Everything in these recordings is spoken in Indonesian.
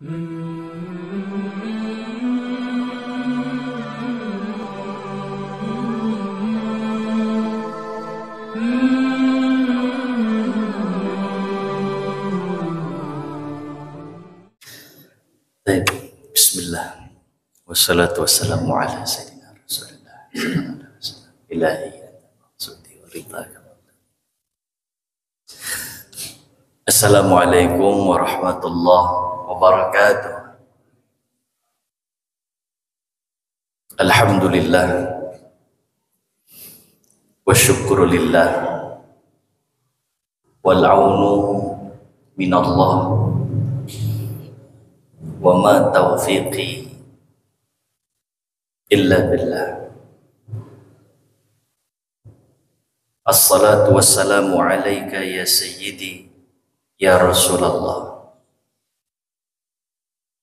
Baik, bismillah. Wassalatu wassalamu ala sayyidina Rasulillah sallallahu alaihi wasallam. Ilahi maksudi wa ridhaka. Assalamualaikum warahmatullahi wabarakatuh. Alhamdulillah wa syukrulillah wal aunu minallah wa ma taufiqi illa billah. Assalatu wassalamu alaika ya sayyidi ya Rasulullah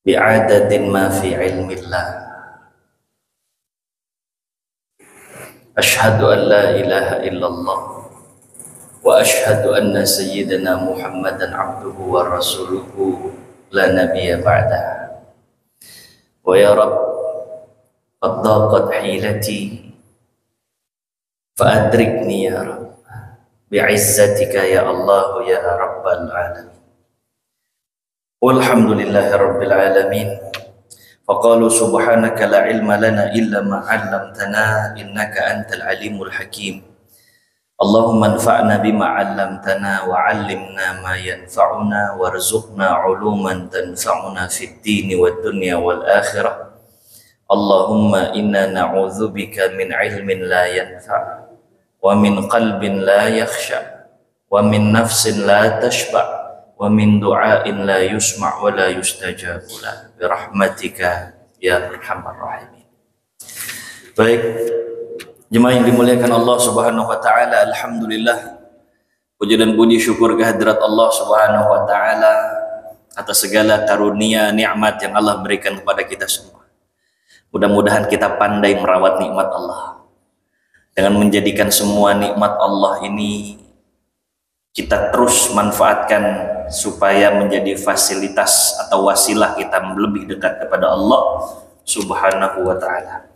bi'adadin ma fi ilmillah. Ashhadu an la ilaha illallah wa ashhadu anna sayyidina Muhammadan abduhu wa rasuluhu la nabiyya ba'dah. Wa ya Rabb, qad daqat hilati fa adrikni ya Rabb bi'izzatika ya Allah ya Rabbal alamin. Walhamdulillahi rabbil alamin. Faqalu subhanaka la ilma lana illa ma 'allamtana innaka antal alimul hakim. Allahumma anfa'na bima 'allamtana wa 'allimna ma yanfa'una warzuqna 'uluman tanfa'una fid dini wad dunya wal akhirah. Allahumma inna na'udzubika min 'ilmin la yanfa' wa min qalbin la yakhsha wa min nafsin la tashba' wa min du'ain la yusma' wa la yustajabu la bi rahmatika ya arhamar rahimin. Baik, jemaah yang dimuliakan Allah Subhanahu wa taala, alhamdulillah, puji dan puji syukur kehadirat Allah Subhanahu wa taala atas segala karunia nikmat yang Allah berikan kepada kita semua. Mudah-mudahan kita pandai merawat nikmat Allah dengan menjadikan semua nikmat Allah ini kita terus manfaatkan supaya menjadi fasilitas atau wasilah kita lebih dekat kepada Allah Subhanahu wa taala.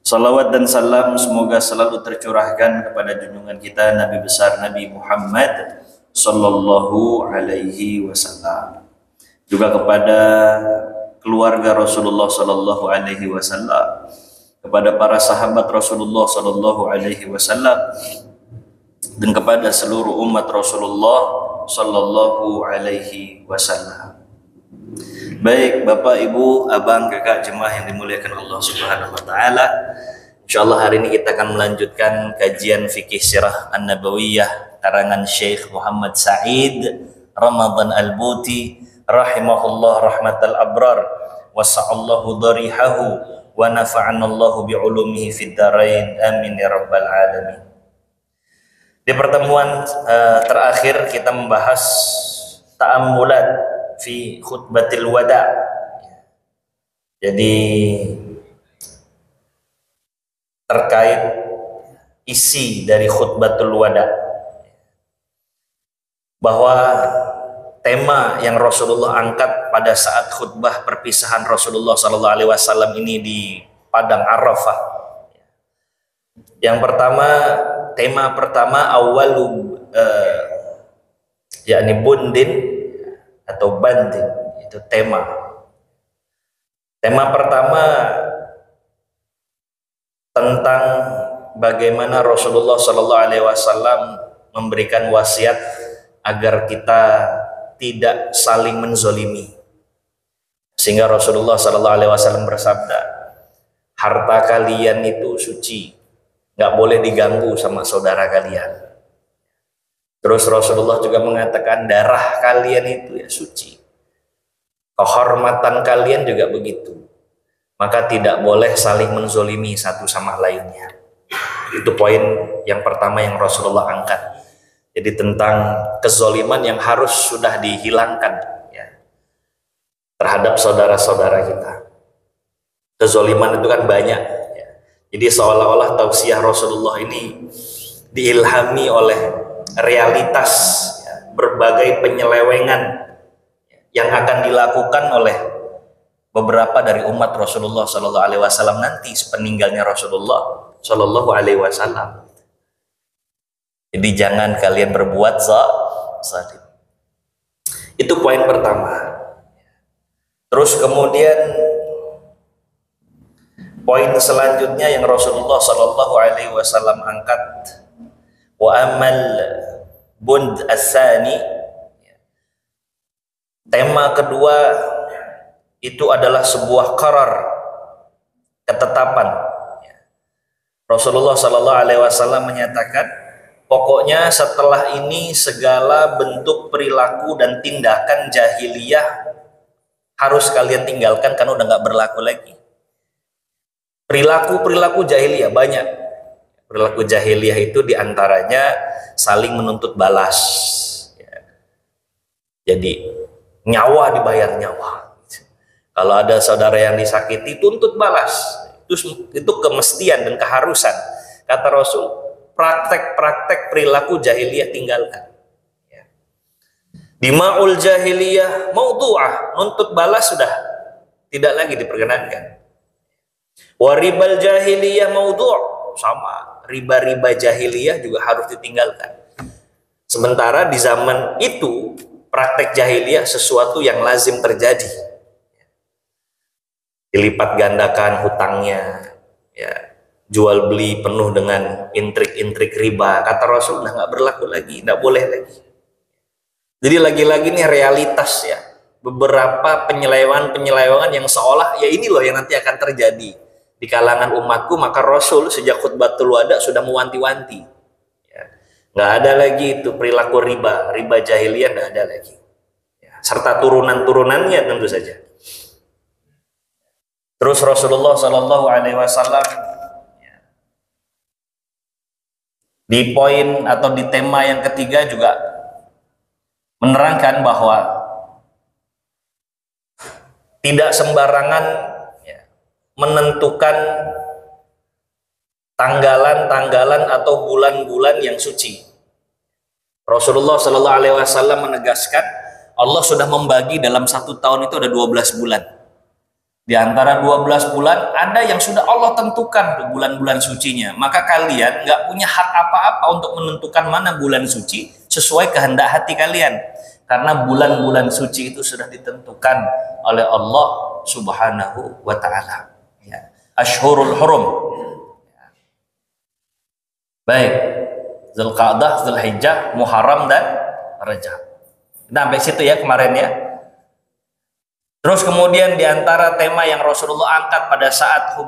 Salawat dan salam semoga selalu tercurahkan kepada junjungan kita Nabi besar Nabi Muhammad sallallahu alaihi wasallam, juga kepada keluarga Rasulullah sallallahu alaihi wasallam, kepada para sahabat Rasulullah sallallahu alaihi wasallam, dan kepada seluruh umat Rasulullah sallallahu alaihi wasallam. Baik, Bapak, Ibu, Abang, Kakak, jemaah yang dimuliakan Allah Subhanahu wa taala. Insyaallah hari ini kita akan melanjutkan kajian fikih sirah An-Nabawiyah karangan Syekh Muhammad Sa'id Ramadan Al-Buti rahimahullah rahmatal abrar wa sa'allahu dharihahu wa nafa'anallahu bi'ulumihi fid dharain amin ya rabbal alamin. Di pertemuan terakhir kita membahas ta'ammulat fi khutbatil wada. Jadi terkait isi dari khutbatul wada, bahwa tema yang Rasulullah angkat pada saat khutbah perpisahan Rasulullah sallallahu alaihi wasallam ini di padang Arafah. Yang pertama, tema pertama awalu yakni bundin atau banding, itu tema. Tema pertama tentang bagaimana Rasulullah sallallahu alaihi wasallam memberikan wasiat agar kita tidak saling menzolimi, sehingga Rasulullah sallallahu alaihi wasallam bersabda, harta kalian itu suci, nggak boleh diganggu sama saudara kalian. Terus Rasulullah juga mengatakan darah kalian itu ya suci, kehormatan kalian juga begitu, maka tidak boleh saling menzolimi satu sama lainnya. Itu poin yang pertama yang Rasulullah angkat. Jadi tentang kezoliman yang harus sudah dihilangkan ya, terhadap saudara-saudara kita. Kezoliman itu kan banyak ya. Jadi seolah-olah tausiah Rasulullah ini diilhami oleh realitas ya, berbagai penyelewengan yang akan dilakukan oleh beberapa dari umat Rasulullah Shallallahu Alaihi Wasallam nanti sepeninggalnya Rasulullah Shallallahu Alaihi Wasallam. Jadi jangan kalian berbuat zalim. Itu poin pertama. Terus kemudian poin selanjutnya yang Rasulullah Shallallahu Alaihi Wasallam angkat, wa amal bund asani, tema kedua itu adalah sebuah qarar, ketetapan. Rasulullah Shallallahu Alaihi Wasallam menyatakan, pokoknya setelah ini segala bentuk perilaku dan tindakan jahiliyah harus kalian tinggalkan karena udah nggak berlaku lagi. Perilaku jahiliyah banyak. Perilaku jahiliyah itu diantaranya saling menuntut balas. Jadi nyawa dibayar nyawa. Kalau ada saudara yang disakiti, tuntut balas. Itu kemestian dan keharusan. Kata Rasul, praktek-praktek perilaku jahiliyah tinggalkan. Dima'ul jahiliyah maudu'ah, nuntut balas sudah tidak lagi diperkenankan. Waribal jahiliyah maudu', sama, riba-riba jahiliyah juga harus ditinggalkan. Sementara di zaman itu praktek jahiliyah sesuatu yang lazim terjadi. Dilipat gandakan hutangnya, ya, jual beli penuh dengan intrik-intrik riba. Kata Rasul, udah nggak berlaku lagi, nggak boleh lagi. Jadi lagi-lagi nih realitas ya, beberapa penyelewangan yang seolah ya ini loh yang nanti akan terjadi di kalangan umatku. Maka Rasul sejak khutbatul wada sudah mewanti-wanti, ya, nggak ada lagi itu perilaku riba jahiliyah, nggak ada lagi, ya, serta turunan-turunannya tentu saja. Terus Rasulullah Shallallahu Alaihi Wasallam di poin atau di tema yang ketiga juga menerangkan bahwa tidak sembarangan ya, menentukan tanggalan-tanggalan atau bulan-bulan yang suci. Rasulullah Shallallahu Alaihi Wasallam menegaskan Allah sudah membagi dalam satu tahun itu ada 12 bulan. Di antara 12 bulan ada yang sudah Allah tentukan bulan-bulan sucinya. Maka kalian nggak punya hak apa-apa untuk menentukan mana bulan suci sesuai kehendak hati kalian. Karena bulan-bulan suci itu sudah ditentukan oleh Allah Subhanahu wa Ta'ala. Ya. Ashhurul Hurum. Ya. Baik. Zulqa'dah, Zulhijjah, Muharram dan Rajab. Nah, sampai situ ya kemarin ya. Terus kemudian diantara tema yang Rasulullah angkat pada saat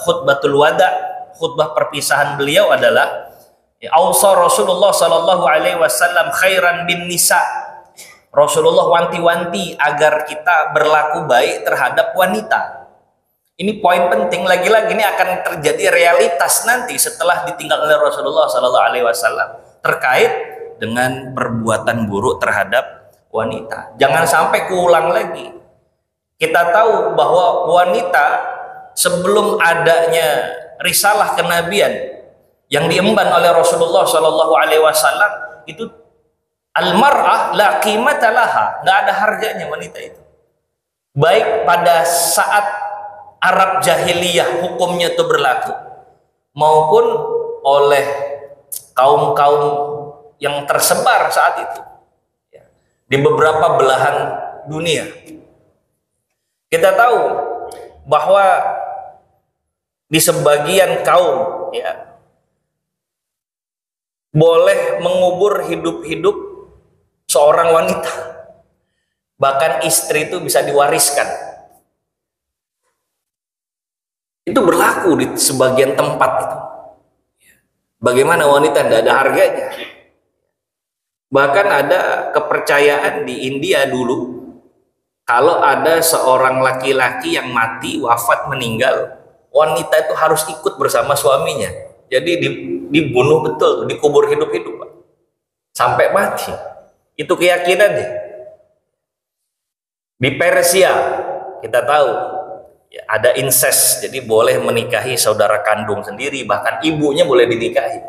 khutbatul wada, khutbah perpisahan beliau adalah Ausa Rasulullah Sallallahu Alaihi Wasallam khairan bin nisa. Rasulullah wanti-wanti agar kita berlaku baik terhadap wanita. Ini poin penting, lagi-lagi ini akan terjadi realitas nanti setelah ditinggal oleh Rasulullah Sallallahu Alaihi Wasallam terkait dengan perbuatan buruk terhadap wanita. Jangan sampai keulang lagi. Kita tahu bahwa wanita sebelum adanya risalah kenabian yang diemban oleh Rasulullah Shallallahu Alaihi Wasallam itu al-mar'ah la qimata laha, nggak ada harganya wanita itu. Baik pada saat Arab jahiliyah hukumnya itu berlaku maupun oleh kaum-kaum yang tersebar saat itu di beberapa belahan dunia. Kita tahu bahwa di sebagian kaum ya boleh mengubur hidup-hidup seorang wanita, bahkan istri itu bisa diwariskan. Itu berlaku di sebagian tempat itu. Bagaimana wanita tidak ada harganya. Bahkan ada kepercayaan di India dulu, kalau ada seorang laki-laki yang mati, wafat, meninggal, wanita itu harus ikut bersama suaminya. Jadi dibunuh betul, dikubur hidup-hidup, Pak. Sampai mati. Itu keyakinannya. Di Persia, kita tahu, ya, ada incest, jadi boleh menikahi saudara kandung sendiri, bahkan ibunya boleh dinikahi.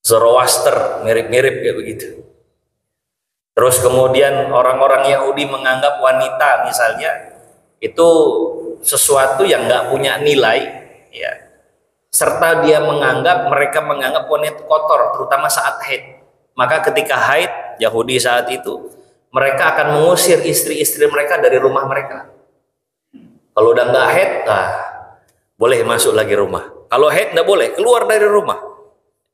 Zoroaster, mirip-mirip kayak begitu. Terus kemudian orang-orang Yahudi menganggap wanita misalnya itu sesuatu yang nggak punya nilai, ya. Serta mereka menganggap wanita kotor, terutama saat haid. Maka ketika haid, Yahudi saat itu mereka akan mengusir istri-istri mereka dari rumah mereka. Kalau udah nggak haid, boleh masuk lagi rumah. Kalau haid nggak boleh, keluar dari rumah.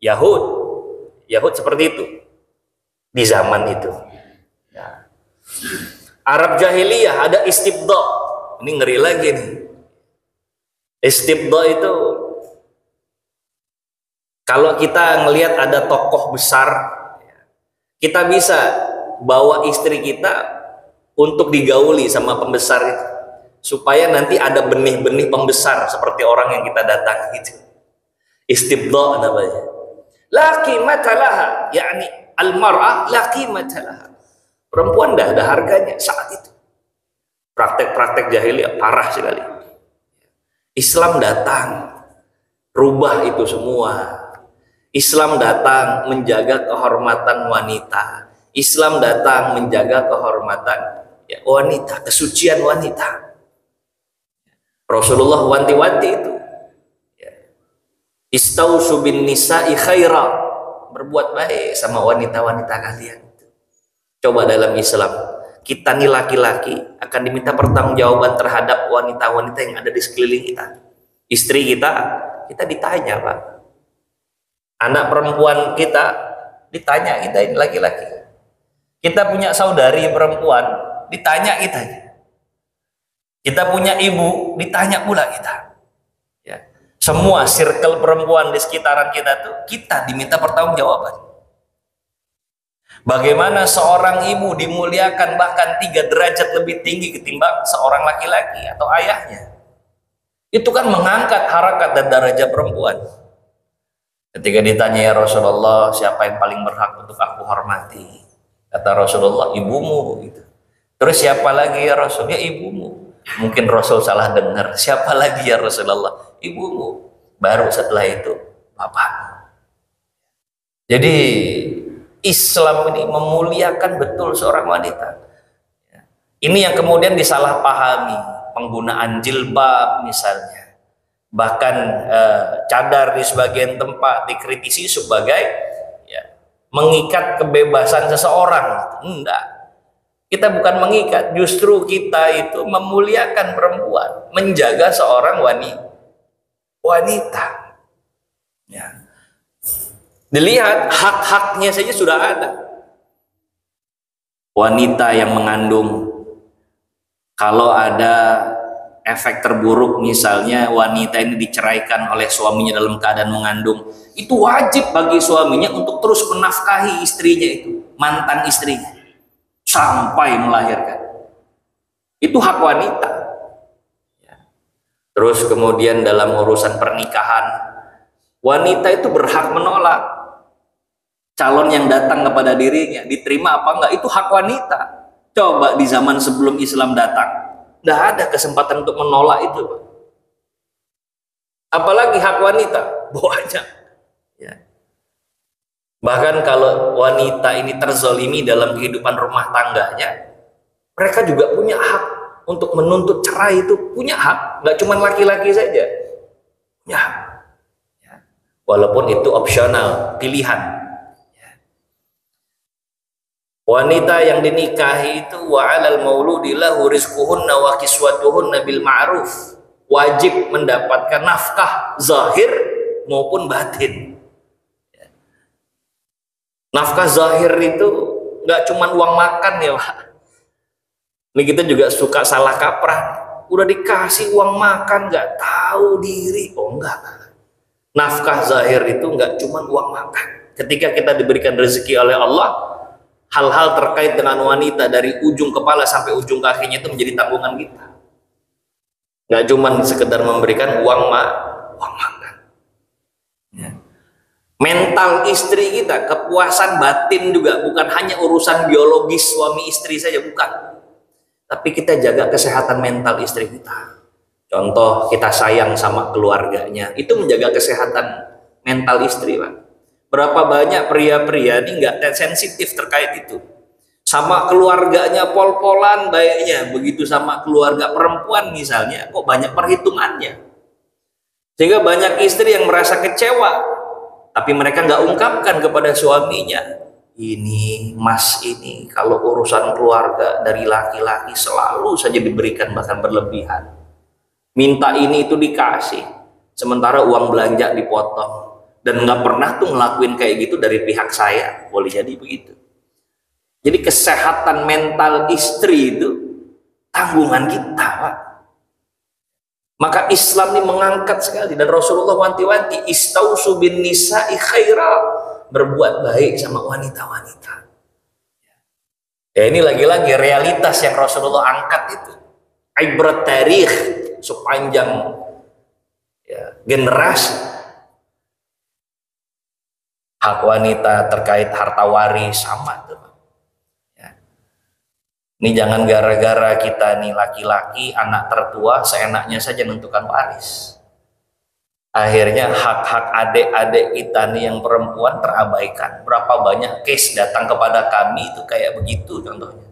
Yahud seperti itu di zaman itu. Ya. Arab jahiliyah ada istibda. Ini ngeri lagi nih. Istibda itu kalau kita ngelihat ada tokoh besar, kita bisa bawa istri kita untuk digauli sama pembesar itu, supaya nanti ada benih-benih pembesar seperti orang yang kita datangi itu. Istibda namanya. La qimata laha, yakni al-mar'ah la qimata laha. Perempuan tidak ada harganya saat itu. Praktek-praktek jahiliyah parah sekali. Islam datang rubah itu semua. Islam datang menjaga kehormatan wanita. Islam datang menjaga kehormatan wanita, kesucian wanita. Rasulullah wanti-wanti itu. Istausu bin nisa'i khaira, berbuat baik sama wanita-wanita kalian. Coba dalam Islam, kita nih laki-laki akan diminta pertanggungjawaban terhadap wanita-wanita yang ada di sekeliling kita. Istri kita ditanya, Pak. Anak perempuan kita ditanya, kita ini laki-laki. Kita punya saudari perempuan, ditanya kita. Kita punya ibu, ditanya pula kita. Ya. Semua circle perempuan di sekitaran kita tuh, kita diminta pertanggungjawaban. Bagaimana seorang ibu dimuliakan bahkan 3 derajat lebih tinggi ketimbang seorang laki-laki atau ayahnya. Itu kan mengangkat harkat dan derajat perempuan. Ketika ditanya, ya Rasulullah, siapa yang paling berhak untuk aku hormati? Kata Rasulullah, ibumu. Gitu. Terus siapa lagi ya Rasul? Ya ibumu. Mungkin Rasul salah dengar. Siapa lagi ya Rasulullah? Ibumu. Baru setelah itu bapakmu. Jadi Islam ini memuliakan betul seorang wanita. Ini yang kemudian disalahpahami, penggunaan jilbab misalnya, bahkan cadar di sebagian tempat dikritisi sebagai mengikat kebebasan seseorang. Enggak, kita bukan mengikat, justru kita itu memuliakan perempuan, menjaga seorang wanita. Ya. Dilihat hak-haknya saja sudah ada. Wanita yang mengandung, kalau ada efek terburuk misalnya wanita ini diceraikan oleh suaminya dalam keadaan mengandung, itu wajib bagi suaminya untuk terus menafkahi istrinya itu, mantan istrinya, sampai melahirkan. Itu hak wanita. Terus kemudian dalam urusan pernikahan, wanita itu berhak menolak calon yang datang kepada dirinya, diterima apa enggak, itu hak wanita. Coba di zaman sebelum Islam datang, tidak ada kesempatan untuk menolak itu. Apalagi hak wanita, banyak. Ya. Bahkan kalau wanita ini terzolimi dalam kehidupan rumah tangganya, mereka juga punya hak untuk menuntut cerai, itu punya hak, nggak cuma laki-laki saja. Ya. Ya. Walaupun itu opsional, pilihan. Wanita yang dinikahi itu wa 'alal mauludi lahu rizquhunna wa kiswatuhunna bil ma'ruf, wajib mendapatkan nafkah zahir maupun batin. Nafkah zahir itu nggak cuma uang makan ya, Pak. Ini kita juga suka salah kaprah. Udah dikasih uang makan nggak tahu diri. Oh enggak. Nafkah zahir itu nggak cuma uang makan. Ketika kita diberikan rezeki oleh Allah, hal-hal terkait dengan wanita dari ujung kepala sampai ujung kakinya itu menjadi tanggungan kita. Nggak cuma sekedar memberikan uang makan. Ya. Mental istri kita, kepuasan batin juga, bukan hanya urusan biologis suami istri saja, bukan. Tapi kita jaga kesehatan mental istri kita. Contoh, kita sayang sama keluarganya, itu menjaga kesehatan mental istri, Pak. Berapa banyak pria-pria ini nggak sensitif terkait itu. Sama keluarganya pol-polan baiknya, begitu sama keluarga perempuan misalnya, kok banyak perhitungannya. Sehingga banyak istri yang merasa kecewa, tapi mereka nggak ungkapkan kepada suaminya. Ini mas ini kalau urusan keluarga dari laki-laki selalu saja diberikan, bahkan berlebihan. Minta ini itu dikasih, sementara uang belanja dipotong. Dan nggak pernah tuh ngelakuin kayak gitu dari pihak saya, boleh jadi begitu. Jadi kesehatan mental istri itu tanggungan kita, Pak. Maka Islam ini mengangkat sekali, dan Rasulullah wanti-wanti, istausu bin nisa'i khaira, berbuat baik sama wanita-wanita. Ya ini lagi-lagi realitas yang Rasulullah angkat itu. Ibrat tarikh sepanjang generasi. Hak wanita terkait harta waris sama tuh. Ini jangan gara-gara kita nih laki-laki, anak tertua, seenaknya saja menentukan waris. Akhirnya hak-hak adik-adik kita nih yang perempuan terabaikan. Berapa banyak case datang kepada kami itu kayak begitu contohnya.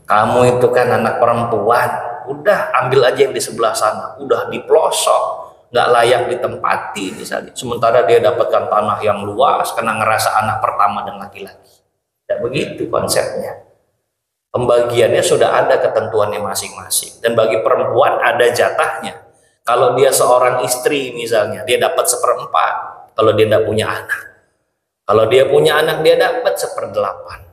Kamu itu kan anak perempuan, udah ambil aja yang di sebelah sana, udah di pelosok, nggak layak ditempati misalnya. Sementara dia dapatkan tanah yang luas karena ngerasa anak pertama dan laki-laki. Tidak begitu konsepnya. Pembagiannya sudah ada ketentuannya masing-masing, dan bagi perempuan ada jatahnya. Kalau dia seorang istri misalnya, dia dapat 1/4 kalau dia tidak punya anak. Kalau dia punya anak, dia dapat 1/8.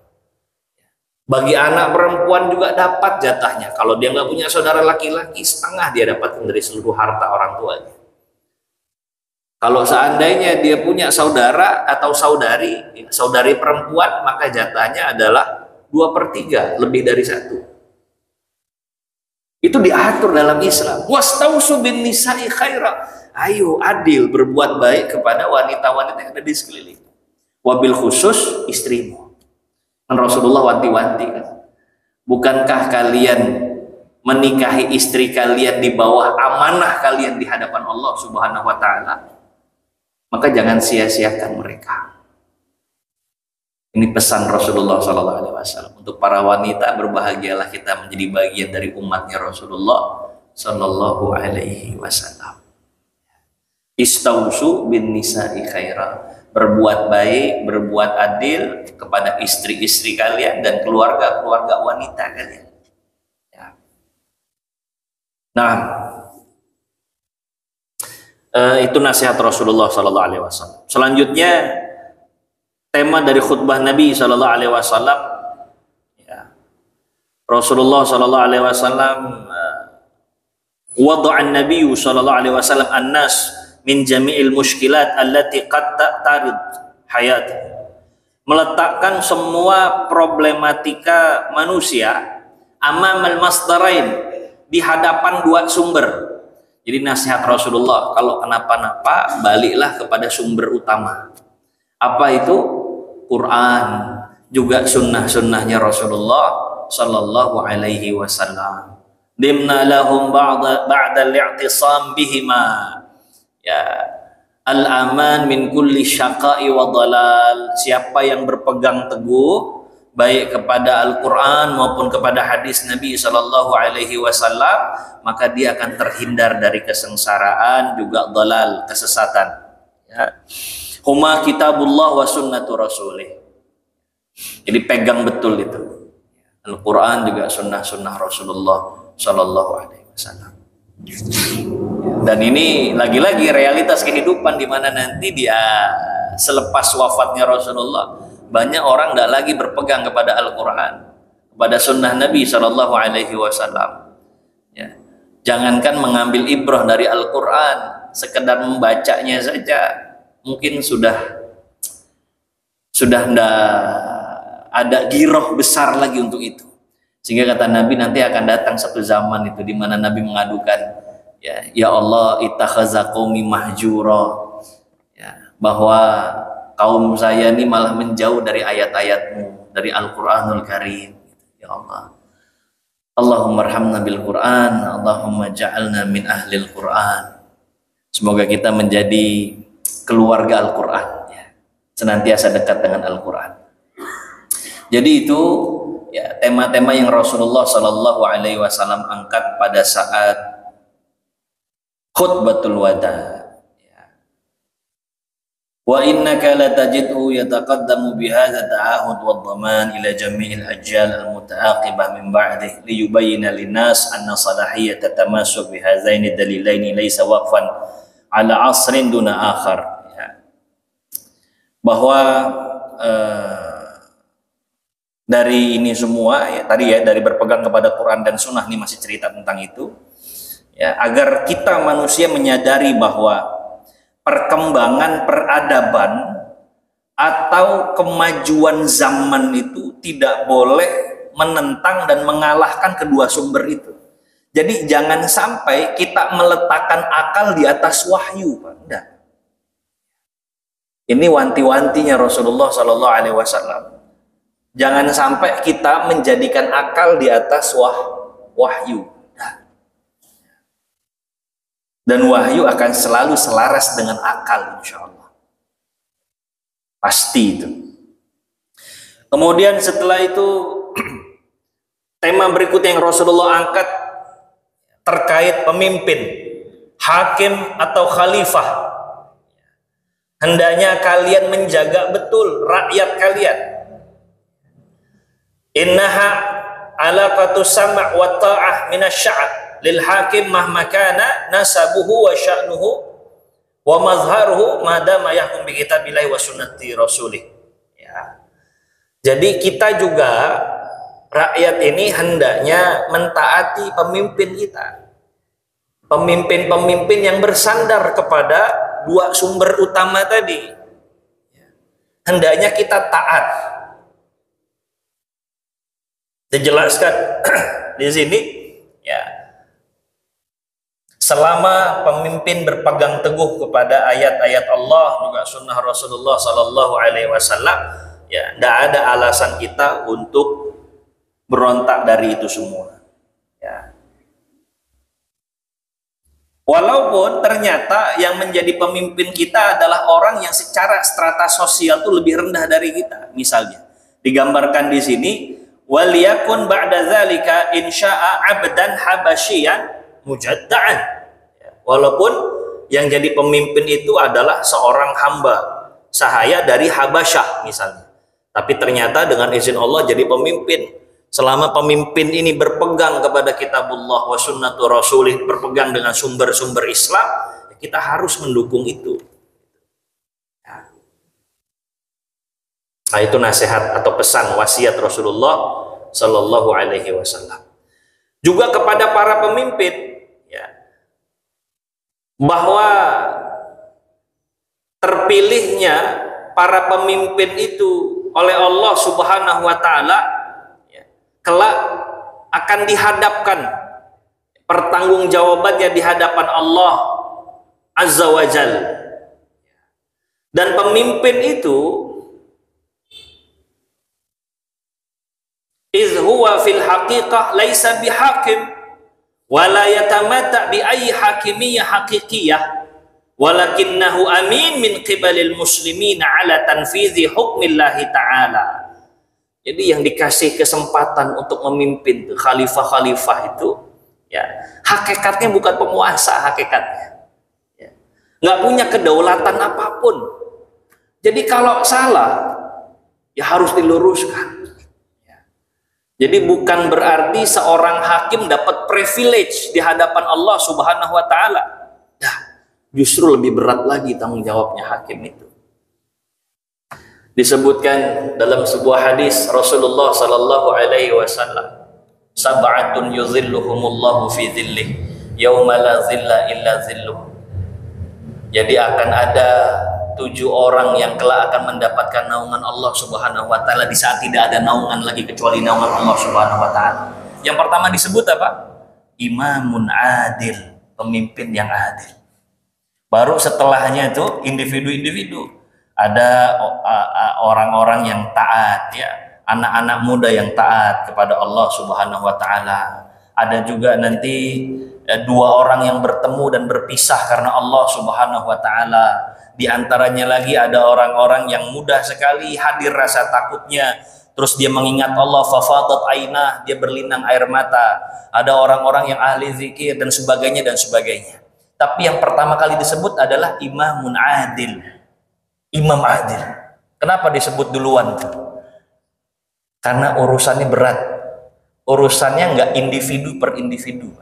Bagi anak perempuan juga dapat jatahnya. Kalau dia nggak punya saudara laki-laki, setengah dia dapat dari seluruh harta orang tuanya. Kalau seandainya dia punya saudara atau saudari perempuan, maka jatahnya adalah 2/3, lebih dari 1. Itu diatur dalam Islam. Wastausu bin nisa'i khaira. Ayo adil, berbuat baik kepada wanita-wanita yang ada di sekeliling. Wabil khusus istrimu. Dan Rasulullah wanti-wanti kan. Bukankah kalian menikahi istri kalian di bawah amanah kalian di hadapan Allah Subhanahu wa taala? Maka jangan sia-siakan mereka. Ini pesan Rasulullah SAW untuk para wanita, berbahagialah kita menjadi bagian dari umatnya Rasulullah SAW. Istausu bin nisa'i khaira, berbuat baik, berbuat adil kepada istri-istri kalian dan keluarga-keluarga wanita kalian. Ya. Nah, itu nasihat Rasulullah SAW. Selanjutnya, tema dari khutbah Nabi Sallallahu Alaihi Wasallam, ya, Rasulullah Sallallahu Alaihi Wasallam wada'an Nabi Sallallahu Alaihi Wasallam an-nas min jami'il mushkilat allati qad tarid hayat, meletakkan semua problematika manusia amamal masdarain, di hadapan dua sumber. Jadi nasihat Rasulullah, kalau kenapa-napa baliklah kepada sumber utama. Apa itu? Quran, juga sunnah-sunnahnya Rasulullah Sallallahu Alaihi Wasallam. Dimna lahum ba'da al-i'tisam bihima. Ya, al-aman min kulli syaqa'i wa dalal. Siapa yang berpegang teguh baik kepada Al-Quran maupun kepada hadis Nabi Sallallahu Alaihi Wasallam, maka dia akan terhindar dari kesengsaraan, juga dalal, kesesatan. Ya. Huma kitabullah wa sunnatu rasulih. Jadi pegang betul itu. Al-Quran juga sunnah-sunnah Rasulullah Sallallahu Alaihi Wasallam. Dan ini lagi-lagi realitas kehidupan, di mana nanti dia selepas wafatnya Rasulullah, banyak orang tidak lagi berpegang kepada Al-Quran, kepada sunnah Nabi Sallallahu Alaihi Wasallam. Ya. Jangankan mengambil ibrah dari Al-Quran, sekedar membacanya saja mungkin sudah tidak ada giroh besar lagi untuk itu. Sehingga kata Nabi, nanti akan datang satu zaman itu di mana Nabi mengadukan, ya Allah, ittakhadha qaumi mahjura, ya, bahwa kaum saya ini malah menjauh dari ayat-ayatmu, dari Al-Quranul Karim. Ya Allah, Allahumma arhamna bil Quran, Allahumma ja'alna min ahlil Quran. Semoga kita menjadi keluarga Al-Quran, ya, senantiasa dekat dengan Al-Quran. Jadi itu ya tema-tema yang Rasulullah Shallallahu Alaihi Wasallam angkat pada saat khutbatul wada. Wa innaka latajidhu yataqaddamu bihadza ta'ahud wa dhaman ila jami'il ajyal al-muta'aqibah min ba'dih liyubayyana lin-nas anna salahiyata tamassuk bihazaini dalilaini laysa waqfan ala asrin duna akhar. Ya. Bahwa dari ini semua ya, tadi ya dari berpegang kepada Quran dan Sunnah, ini masih cerita tentang itu ya, agar kita manusia menyadari bahwa perkembangan peradaban atau kemajuan zaman itu tidak boleh menentang dan mengalahkan kedua sumber itu. Jadi jangan sampai kita meletakkan akal di atas wahyu, Pak. Enggak. Ini wanti-wantinya Rasulullah Shallallahu Alaihi Wasallam. Jangan sampai kita menjadikan akal di atas wahyu. Dan wahyu akan selalu selaras dengan akal, insya Allah. Pasti itu. Kemudian setelah itu, tema berikutnya yang Rasulullah angkat terkait pemimpin, hakim atau khalifah. Hendaknya kalian menjaga betul rakyat kalian. Innaha alaqatu sam' wa ta'ah minasy-sya'b lil hakim mahmakana nasabuhu wa sya'nuhu wa mazharuhu madama yahkum bi kitabillahi wa sunnati rasulih. Ya. Jadi kita juga rakyat ini hendaknya mentaati pemimpin kita. Pemimpin-pemimpin yang bersandar kepada dua sumber utama tadi. Hendaknya kita taat. Dijelaskan di sini ya, selama pemimpin berpegang teguh kepada ayat-ayat Allah juga sunnah Rasulullah Sallallahu Alaihi Wasallam, ya tidak ada alasan kita untuk berontak dari itu semua. Ya. Walaupun ternyata yang menjadi pemimpin kita adalah orang yang secara strata sosial itu lebih rendah dari kita. Misalnya digambarkan di sini, waliyakun ba'da zalika insya'a abdan habasyian mujadda'an. Walaupun yang jadi pemimpin itu adalah seorang hamba sahaya dari Habasyah misalnya, tapi ternyata dengan izin Allah jadi pemimpin. Selama pemimpin ini berpegang kepada kitabullah wa sunnatu rasulih, berpegang dengan sumber-sumber Islam, kita harus mendukung itu. Nah, itu nasihat atau pesan wasiat Rasulullah Sallallahu Alaihi Wasallam. Juga kepada para pemimpin, ya, bahwa terpilihnya para pemimpin itu oleh Allah Subhanahu Wa Taala, ya, kelak akan dihadapkan pertanggungjawabannya di hadapan Allah Azza wa Jalla. Dan pemimpin itu iz huwa fil haqiqah laisa bihakim wa la yatamata bi ayyi hakimiyyah haqiqiyah walakinnahu amin min qibalil muslimin ala tanfizi hukmillahi ta'ala. Jadi yang dikasih kesempatan untuk memimpin khalifah-khalifah itu, ya, hakikatnya bukan penguasa, hakikatnya ya, nggak punya kedaulatan apapun. Jadi kalau salah ya harus diluruskan. Jadi bukan berarti seorang hakim dapat privilege di hadapan Allah Subhanahu wa Ta'ala. Nah, justru lebih berat lagi tanggung jawabnya hakim itu. Disebutkan dalam sebuah hadis Rasulullah Sallallahu Alaihi Wasallam, sab'atun yuzilluhumullahu fi dhillih yauma la zilla illa zilluh. Jadi akan ada 7 orang yang kelak akan mendapatkan naungan Allah Subhanahu wa Ta'ala di saat tidak ada naungan lagi kecuali naungan Allah Subhanahu wa Ta'ala. Yang pertama disebut apa? Imamun adil, pemimpin yang adil. Baru setelahnya itu individu-individu. Ada orang-orang yang taat, ya, anak-anak muda yang taat kepada Allah Subhanahu wa Ta'ala. Ada juga nanti 2 orang yang bertemu dan berpisah karena Allah Subhanahu wa Ta'ala. Di antaranya lagi ada orang-orang yang mudah sekali hadir rasa takutnya, terus dia mengingat Allah, fafadat ainah, dia berlinang air mata. Ada orang-orang yang ahli zikir dan sebagainya dan sebagainya. Tapi yang pertama kali disebut adalah imamun adil. Imam adil. Kenapa disebut duluan? Karena urusannya berat. Urusannya nggak individu per individu,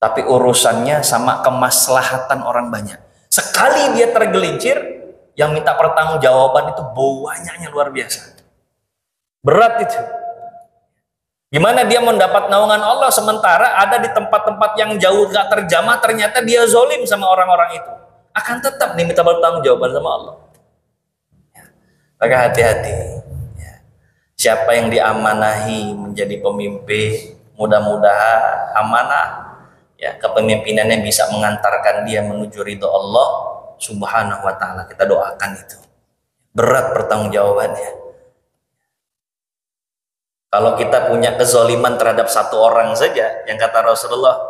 tapi urusannya sama kemaslahatan orang banyak. Sekali dia tergelincir, yang minta pertanggungjawaban itu banyaknya luar biasa. Berat itu. Gimana dia mendapat naungan Allah sementara ada di tempat-tempat yang jauh gak terjamah, ternyata dia zolim sama orang-orang itu. Akan tetap diminta pertanggungjawaban sama Allah. Maka hati-hati. Siapa yang diamanahi menjadi pemimpin, mudah-mudahan amanah ya kepemimpinannya bisa mengantarkan dia menuju ridho Allah Subhanahu wa taala. Kita doakan itu. Berat pertanggungjawabannya. Kalau kita punya kezaliman terhadap satu orang saja, yang kata Rasulullah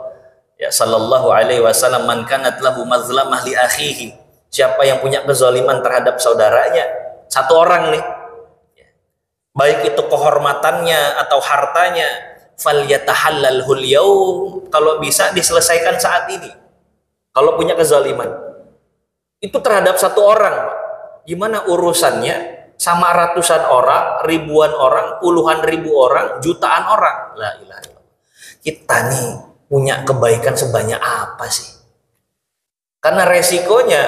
ya sallallahu alaihi wasallam, man kanat lahu mazlamah li akhihi. Siapa yang punya kezaliman terhadap saudaranya, satu orang nih, baik itu kehormatannya atau hartanya, falyatahallalhul yaum, kalau bisa diselesaikan saat ini. Kalau punya kezaliman itu terhadap satu orang, Pak, gimana urusannya sama ratusan orang, ribuan orang, puluhan ribu orang, jutaan orang? La ilaha illallah. Kita nih punya kebaikan sebanyak apa sih? Karena resikonya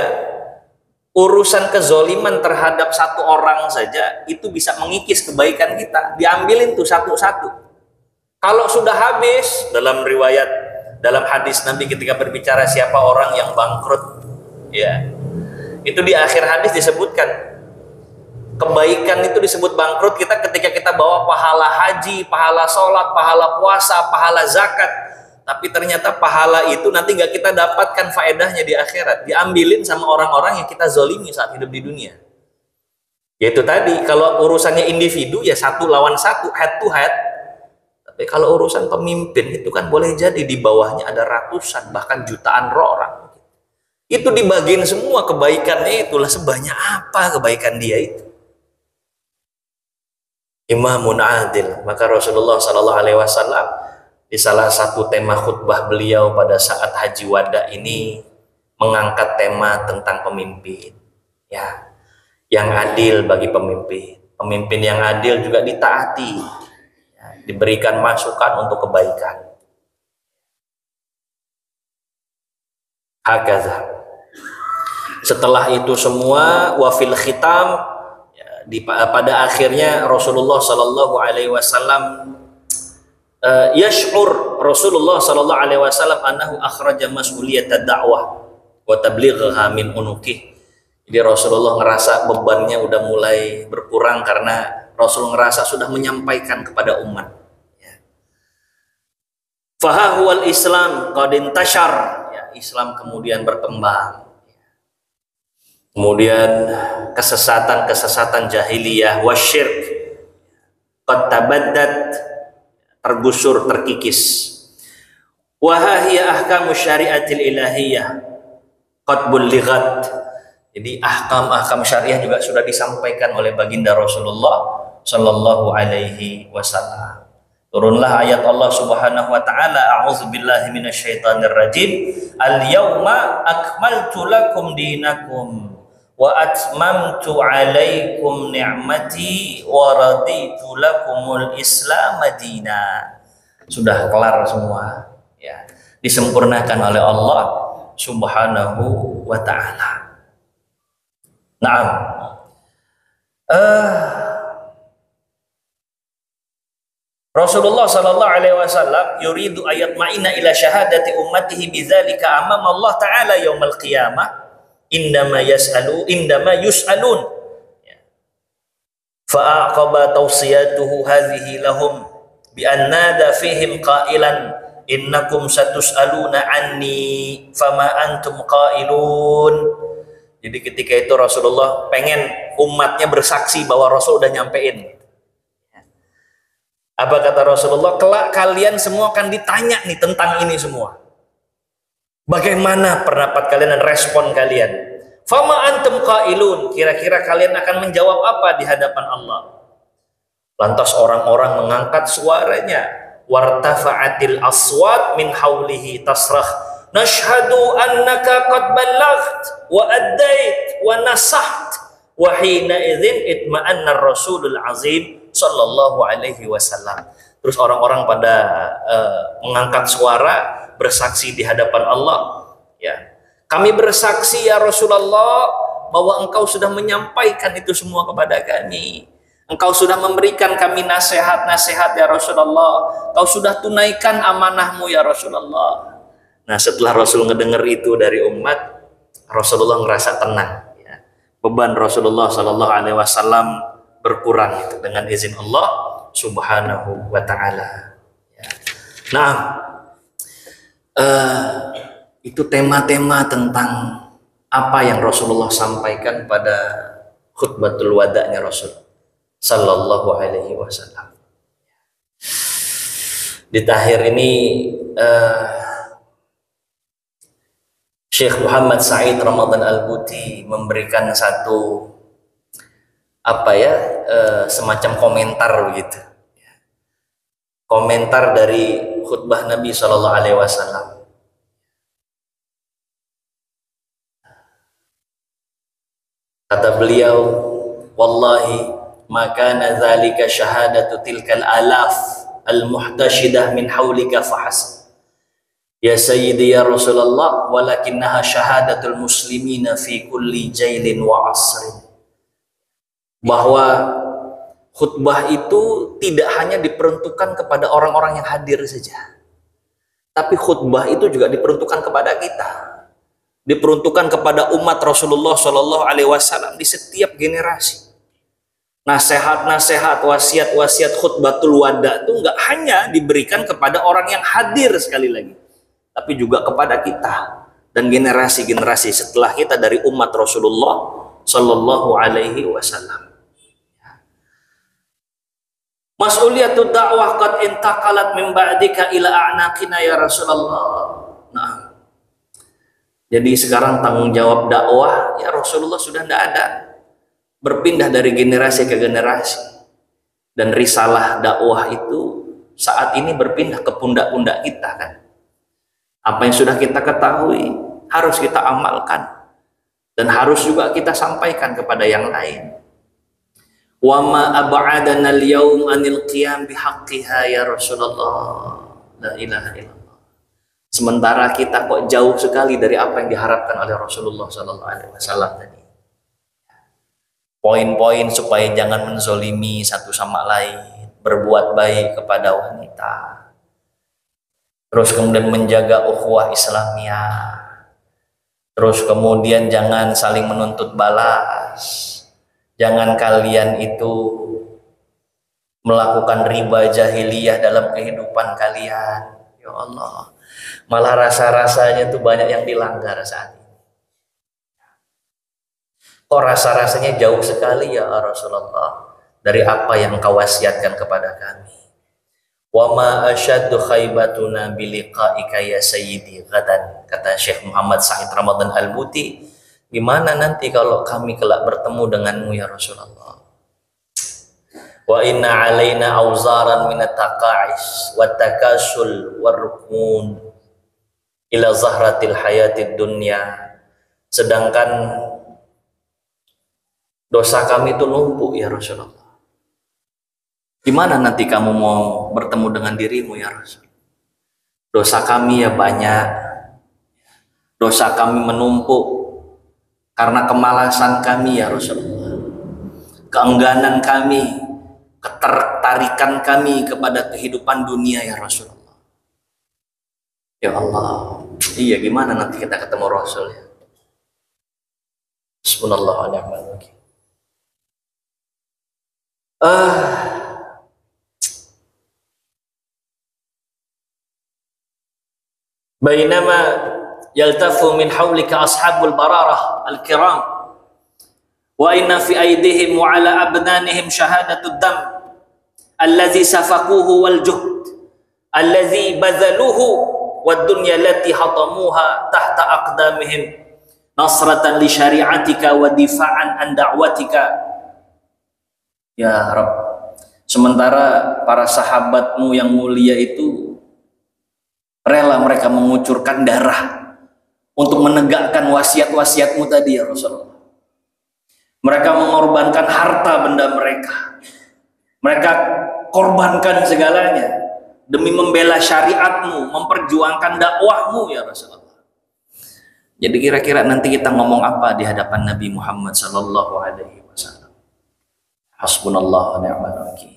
urusan kezoliman terhadap satu orang saja itu bisa mengikis kebaikan kita. Diambilin tuh satu-satu. Kalau sudah habis, dalam riwayat, dalam hadis Nabi ketika berbicara siapa orang yang bangkrut, ya, itu di akhir hadis disebutkan kebaikan itu disebut bangkrut kita ketika kita bawa pahala haji, pahala sholat, pahala puasa, pahala zakat. Tapi ternyata pahala itu nanti gak kita dapatkan faedahnya di akhirat. Diambilin sama orang-orang yang kita zolimi saat hidup di dunia. Yaitu tadi, kalau urusannya individu ya satu lawan satu, head to head. Tapi kalau urusan pemimpin itu kan boleh jadi di bawahnya ada ratusan bahkan jutaan orang. Itu dibagiin semua kebaikannya, itulah sebanyak apa kebaikan dia itu. Imamun adil. Maka Rasulullah sallallahu alaihi wasallam di salah satu tema khutbah beliau pada saat haji wada ini mengangkat tema tentang pemimpin, ya, yang adil bagi pemimpin. Pemimpin yang adil juga ditaati, ya, diberikan masukan untuk kebaikan. Hakaza. Setelah itu semua, wafil khitam, ya, pada akhirnya Rasulullah Sallallahu Alaihi Wasallam yash'ur Rasulullah sallallahu alaihi wasallam annahu akhraja mas'uliyat ad-da'wah wa tablighaha min unuqih. Jadi Rasulullah ngerasa bebannya udah mulai berkurang karena Rasul ngerasa sudah menyampaikan kepada umat. Fa huwal Islam qad intashar, ya, Islam kemudian berkembang. Kemudian kesesatan-kesesatan jahiliyah wasyirk qad tabaddat, tergusur, terkikis. Wahhiya ahkamu syariatil ilahiyah qad bullighat. Jadi ahkam-ahkam syariah juga sudah disampaikan oleh baginda Rasulullah sallallahu alaihi wasallam. Turunlah ayat Allah Subhanahu wa taala, a'udzubillahi minasyaitonir rajim, al-yauma akmaltu lakum dinakum wa atmamtu alaikum ni'mati wa raditu lakumul islam madina. Sudah kelar semua, ya, disempurnakan oleh Allah Subhanahu wa ta'ala. Naam. Rasulullah sallallahu alaihi wasallam yuridu ayat ma'ina ila syahadati ummatihi bidzalika amama Allah taala yaumil qiyamah indama yus'alun, fa'aqaba tawsiyatuhu hadhihi lahum bi annada fihim qailan innakum satus'aluna anni fama antum qailun. Jadi ketika itu Rasulullah pengen umatnya bersaksi bahwa Rasul udah nyampein. Apa kata Rasulullah? Kelak kalian semua akan ditanya nih tentang ini semua. Bagaimana pendapat kalian dan respon kalian? Fama antum qailun, kira-kira kalian akan menjawab apa di hadapan Allah? Lantas orang-orang mengangkat suaranya. Wartafa'atil aswat min haulihi tasrah. Nashhadu annaka qad ballaght wa addait wa nasaht. Wa hina idzin itma'anna ar-rasulul azim sallallahu alaihi wasallam. Terus orang-orang pada mengangkat suara bersaksi di hadapan Allah, ya. Kami bersaksi ya Rasulullah bahwa engkau sudah menyampaikan itu semua kepada kami. Engkau sudah memberikan kami nasihat-nasihat ya Rasulullah. Engkau sudah tunaikan amanahmu ya Rasulullah. Nah, setelah Rasul ngedenger itu dari umat, Rasulullah ngerasa tenang. Ya. Beban Rasulullah Sallallahu Alaihi Wasallam berkurang itu dengan izin Allah Subhanahu Wa Taala. Ya. Nah, itu tema-tema tentang apa yang Rasulullah sampaikan pada khutbatul wada'nya Rasul Sallallahu Alaihi Wasallam. Di akhir ini Syekh Muhammad Said Ramadan Al-Buti memberikan satu semacam komentar begitu. Komentar dari khutbah Nabi Sallallahu Alaihi Wasallam. Kata beliau, wallahi maka dzalika syahadatu tilkal alaf al-muhtashidah min haulika fahasb. Ya sayyidi ya Rasulullah, walakinnaha syahadatul muslimina fi kulli jailin wa asrin. Bahwa khutbah itu tidak hanya diperuntukkan kepada orang-orang yang hadir saja. Tapi khutbah itu juga diperuntukkan kepada kita. Diperuntukkan kepada umat Rasulullah Shallallahu Alaihi Wasallam di setiap generasi. Nasihat-nasihat, wasiat-wasiat khutbatul wada itu nggak hanya diberikan kepada orang yang hadir sekali lagi, tapi juga kepada kita dan generasi-generasi setelah kita dari umat Rasulullah Shallallahu Alaihi Wasallam. Mas'uliyatud dakwah qad intaqalat min ba'dika ila a'naqina ya Rasulullah. Nah, jadi sekarang tanggung jawab dakwah ya Rasulullah sudah tidak ada, berpindah dari generasi ke generasi, dan risalah dakwah itu saat ini berpindah ke pundak-pundak kita kan. Apa yang sudah kita ketahui harus kita amalkan dan harus juga kita sampaikan kepada yang lain. Wa ma ab'adana al-yawm anil qiyam bihaqqiha ya Rasulullah. La ilaha illallah. Sementara kita kok jauh sekali dari apa yang diharapkan oleh Rasulullah Sallallahu Alaihi Wasallam tadi. Poin-poin supaya jangan menzolimi satu sama lain, berbuat baik kepada wanita, terus kemudian menjaga ukhuwah Islamiyah, terus kemudian jangan saling menuntut balas, jangan kalian itu melakukan riba jahiliyah dalam kehidupan kalian. Ya Allah, malah rasa-rasanya tuh banyak yang dilanggar saat ini. Kok rasa-rasanya jauh sekali ya Rasulullah dari apa yang Engkau wasiatkan kepada kami. Wa ma asyaddu khaybatuna biliqa'ika ya sayyidi ghadan, kata Syekh Muhammad Said Ramadan Al-Buti. Gimana nanti kalau kami kelak bertemu denganmu ya Rasulullah? Wa inna alaina auzaran minat taqa'is wa takasul warrukun ila zahratil hayatid dunya. Sedangkan dosa kami itu numpuk ya Rasulullah. Gimana nanti kamu mau bertemu dengan dirimu ya Rasul? Dosa kami ya banyak, dosa kami menumpuk karena kemalasan kami ya Rasulullah, keengganan kami, ketertarikan kami kepada kehidupan dunia ya Rasulullah. Ya Allah, iya gimana nanti kita ketemu Rasul ya? Bismillah wa ni'mal wakil. Bainama yaltafu min hawlika ashabul bararah al-kiram wa inna fi aydihim wa ala abdanihim shahadatud dam allazi safaquhu wal juhd allazi bazaluhu wad dunya allati hatamuha tahta aqdamihim nasratan li syari'atika wa difa'an an da'watika. Ya Rabb, Sementara para sahabatmu yang mulia itu rela mereka mengucurkan darah untuk menegakkan wasiat-wasiatmu tadi ya Rasulullah. Mereka mengorbankan harta benda mereka. Mereka korbankan segalanya demi membela syariatmu, memperjuangkan dakwahmu ya Rasulullah. Jadi kira-kira nanti kita ngomong apa di hadapan Nabi Muhammad sallallahu alaihi wasallam? Hasbunallah wa ni'mal wakil.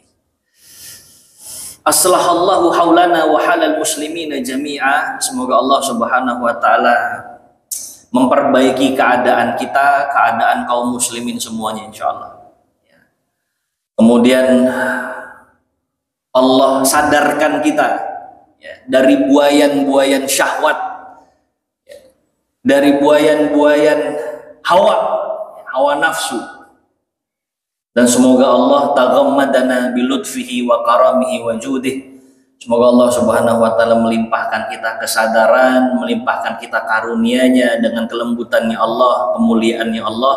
Aslahallahu haulana wa halal muslimina jami'a. Semoga Allah Subhanahu wa taala memperbaiki keadaan kita, keadaan kaum muslimin semuanya insyaallah. Kemudian Allah sadarkan kita ya, dari buayan-buayan syahwat, ya, dari buayan-buayan hawa nafsu. Dan semoga Allah taghammadana bilutfihi wa karamihi wa judih. Semoga Allah Subhanahu wa taala melimpahkan kita kesadaran, melimpahkan kita karunia-Nya dengan kelembutannya Allah, kemuliaannya Allah,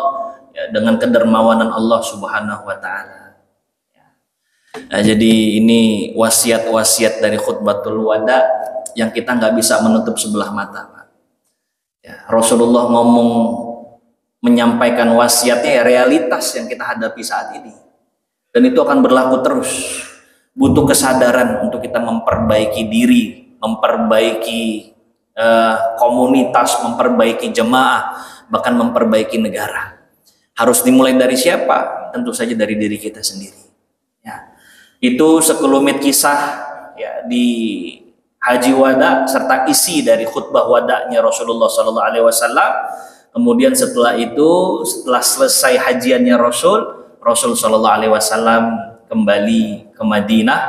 ya, dengan kedermawanan Allah Subhanahu wa taala. Nah, jadi ini wasiat-wasiat dari khutbatul wada yang kita nggak bisa menutup sebelah mata, Pak. Ya, Rasulullah ngomong menyampaikan wasiatnya ya realitas yang kita hadapi saat ini, dan itu akan berlaku terus. Butuh kesadaran untuk kita memperbaiki diri, memperbaiki komunitas, memperbaiki jemaah, bahkan memperbaiki negara. Harus dimulai dari siapa? Tentu saja dari diri kita sendiri. Ya. Itu sekelumit kisah ya di Haji Wada serta isi dari khutbah wadanya Rasulullah Sallallahu Alaihi Wasallam. Kemudian setelah itu, setelah selesai hajiannya Rasul Sallallahu Alaihi Wasallam kembali ke Madinah,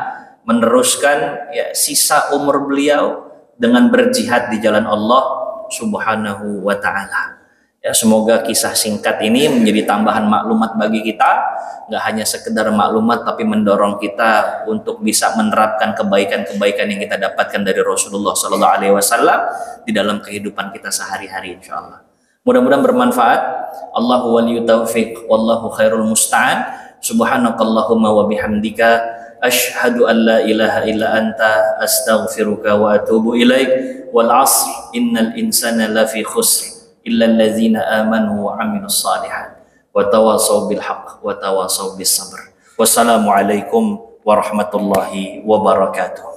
meneruskan ya sisa umur beliau dengan berjihad di jalan Allah Subhanahu Wa Taala. Ya, semoga kisah singkat ini menjadi tambahan maklumat bagi kita, nggak hanya sekedar maklumat tapi mendorong kita untuk bisa menerapkan kebaikan-kebaikan yang kita dapatkan dari Rasulullah Sallallahu Alaihi Wasallam di dalam kehidupan kita sehari-hari insyaallah. Mudah-mudahan bermanfaat. Allahu waliyut taufiq wallahu khairul musta'an. Subhanakallahumma wa bihamdika asyhadu an la ilaha illa anta astaghfiruka wa atubu ilaik. Wal 'asr innal insana lafi khusr illa allazina amanu wa 'amilus shalihat wa tawasaw bil haqq wa tawasaw bis sabr. Wassalamualaikum warahmatullahi wabarakatuh.